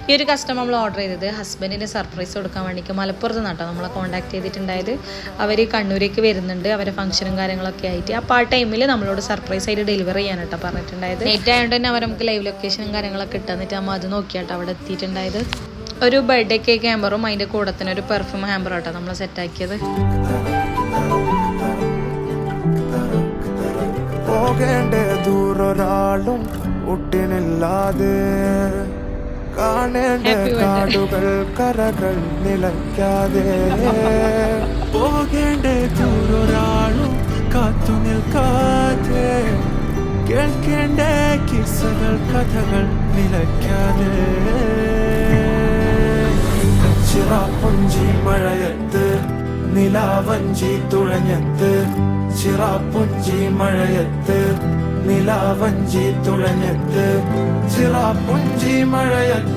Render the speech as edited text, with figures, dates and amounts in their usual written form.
ഈ ഒരു കസ്റ്റമർ നമ്മൾ ഓർഡർ ചെയ്തത് ഹസ്ബൻഡിന് സർപ്രൈസ് കൊടുക്കാൻ വേണ്ടിയിട്ട് മലപ്പുറത്ത് നിന്നാട്ടോ നമ്മളെ കോൺടാക്ട് ചെയ്തിട്ടുണ്ടായത്. അവർ കണ്ണൂരേക്ക് വരുന്നുണ്ട്, അവരെ ഫംഗ്ഷനും കാര്യങ്ങളൊക്കെ ആയിട്ട്. അപ്പോൾ ആ ടൈമിൽ നമ്മളോട് സർപ്രൈസ് ആയിട്ട് ഡെലിവറി ചെയ്യാനാട്ടോ പറഞ്ഞിട്ടുണ്ടായത്. ലേറ്റ് ആയതുകൊണ്ട് തന്നെ അവർ നമുക്ക് ലൈവ് ലൊക്കേഷനും കാര്യങ്ങളൊക്കെ ഇട്ടെന്നിട്ട് നമ്മൾ അത് നോക്കിയാട്ടോ അവിടെ എത്തിയിട്ടുണ്ടായത്. ഒരു ബർത്ത്ഡേ കേക്ക് ഹാമ്പറും അതിൻ്റെ കൂടെ തന്നെ ഒരു പെർഫ്യൂം ഹാമ്പറും ആട്ടോ നമ്മൾ സെറ്റാക്കിയത്. പോകേണ്ട ദൂരൊരാളും ഒട്ടിനില്ലാതെ കാണേണ്ട കാടുകൾ കരകൾ നിലയ്ക്കാതെ പോകേണ്ട ദൂരൊരാളും കാത്തു നിൽക്കാതെ കേൾക്കേണ്ട കിസ്സകൾ കഥകൾ നിലയ്ക്കാതെ ചിറാപ്പുഞ്ചി മഴയത്ത് നിലാവഞ്ചി തുഴഞ്ഞത്ത് ചിറാപ്പുഞ്ചി മഴയത്ത് നിലാവഞ്ചി തുഴഞ്ഞത്ത് ചിറാപ്പുഞ്ചി മഴയത്ത്